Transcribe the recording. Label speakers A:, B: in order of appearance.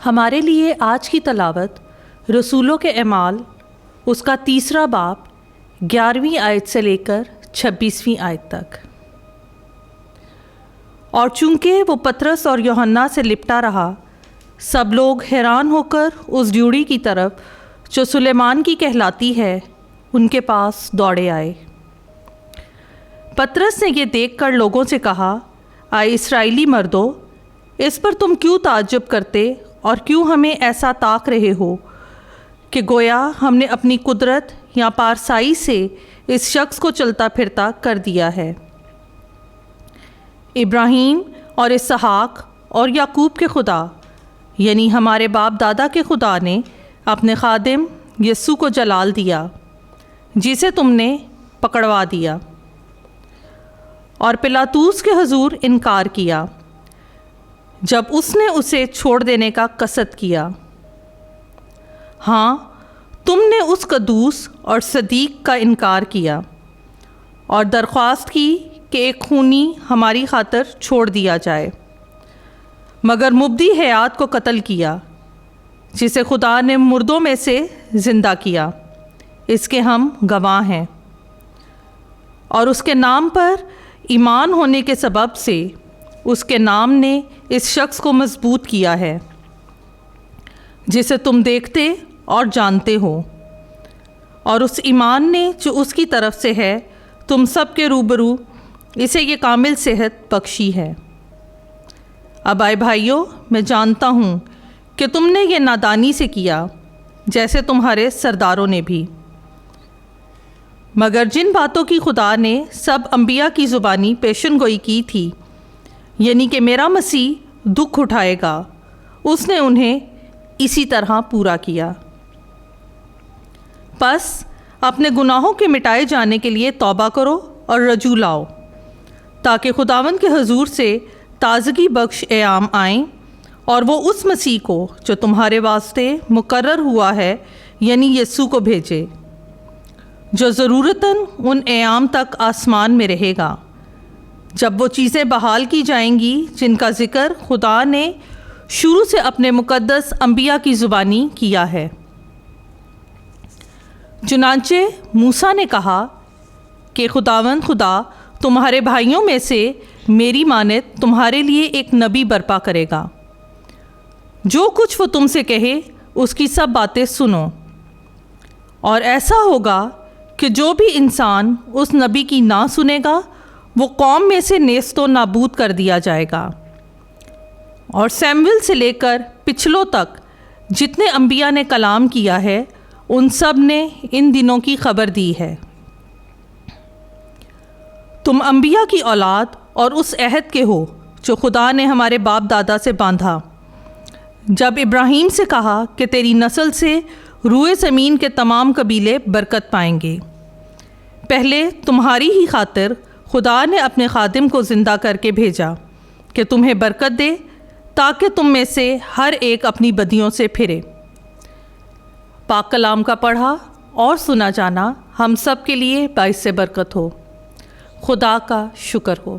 A: ہمارے لیے آج کی تلاوت رسولوں کے اعمال اس کا 3 باب 11ویں آیت سے لے کر 26ویں آیت تک۔ اور چونکہ وہ پطرس اور یوحنا سے لپٹا رہا، سب لوگ حیران ہو کر اس ڈیوڑی کی طرف جو سلیمان کی کہلاتی ہے ان کے پاس دوڑے آئے۔ پطرس نے یہ دیکھ کر لوگوں سے کہا، آئے اسرائیلی مردو، اس پر تم کیوں تعجب کرتے اور کیوں ہمیں ایسا تاک رہے ہو کہ گویا ہم نے اپنی قدرت یا پارسائی سے اس شخص کو چلتا پھرتا کر دیا ہے؟ ابراہیم اور اسحاق اور یعقوب کے خدا یعنی ہمارے باپ دادا کے خدا نے اپنے خادم یسوع کو جلال دیا، جسے تم نے پکڑوا دیا اور پلاطوس کے حضور انکار کیا جب اس نے اسے چھوڑ دینے کا قصد کیا۔ ہاں، تم نے اس قدوس اور صدیق کا انکار کیا اور درخواست کی کہ ایک خونی ہماری خاطر چھوڑ دیا جائے، مگر مبدی حیات کو قتل کیا، جسے خدا نے مردوں میں سے زندہ کیا، اس کے ہم گواہ ہیں۔ اور اس کے نام پر ایمان ہونے کے سبب سے اس کے نام نے اس شخص کو مضبوط کیا ہے، جسے تم دیکھتے اور جانتے ہو، اور اس ایمان نے جو اس کی طرف سے ہے تم سب کے روبرو اسے یہ کامل صحت بخشی ہے۔ اب آئے بھائیو، میں جانتا ہوں کہ تم نے یہ نادانی سے کیا، جیسے تمہارے سرداروں نے بھی، مگر جن باتوں کی خدا نے سب انبیاء کی زبانی پیشن گوئی کی تھی، یعنی کہ میرا مسیح دکھ اٹھائے گا، اس نے انہیں اسی طرح پورا کیا۔ پس اپنے گناہوں کے مٹائے جانے کے لیے توبہ کرو اور رجوع لاؤ، تاکہ خداوند کے حضور سے تازگی بخش ایام آئیں، اور وہ اس مسیح کو جو تمہارے واسطے مقرر ہوا ہے یعنی یسوع کو بھیجے، جو ضرورتاً ان ایام تک آسمان میں رہے گا جب وہ چیزیں بحال کی جائیں گی جن کا ذکر خدا نے شروع سے اپنے مقدس انبیاء کی زبانی کیا ہے۔ چنانچہ موسیٰ نے کہا کہ خداوند خدا تمہارے بھائیوں میں سے میری مانند تمہارے لیے ایک نبی برپا کرے گا، جو کچھ وہ تم سے کہے اس کی سب باتیں سنو، اور ایسا ہوگا کہ جو بھی انسان اس نبی کی نہ سنے گا وہ قوم میں سے نیست و نابود کر دیا جائے گا۔ اور سیموئیل سے لے کر پچھلوں تک جتنے انبیاء نے کلام کیا ہے ان سب نے ان دنوں کی خبر دی ہے۔ تم انبیاء کی اولاد اور اس عہد کے ہو جو خدا نے ہمارے باپ دادا سے باندھا، جب ابراہیم سے کہا کہ تیری نسل سے روئے زمین کے تمام قبیلے برکت پائیں گے۔ پہلے تمہاری ہی خاطر خدا نے اپنے خادم کو زندہ کر کے بھیجا کہ تمہیں برکت دے، تاکہ تم میں سے ہر ایک اپنی بدیوں سے پھرے۔ پاک کلام کا پڑھا اور سنا جانا ہم سب کے لیے باعث برکت ہو۔ خدا کا شکر ہو۔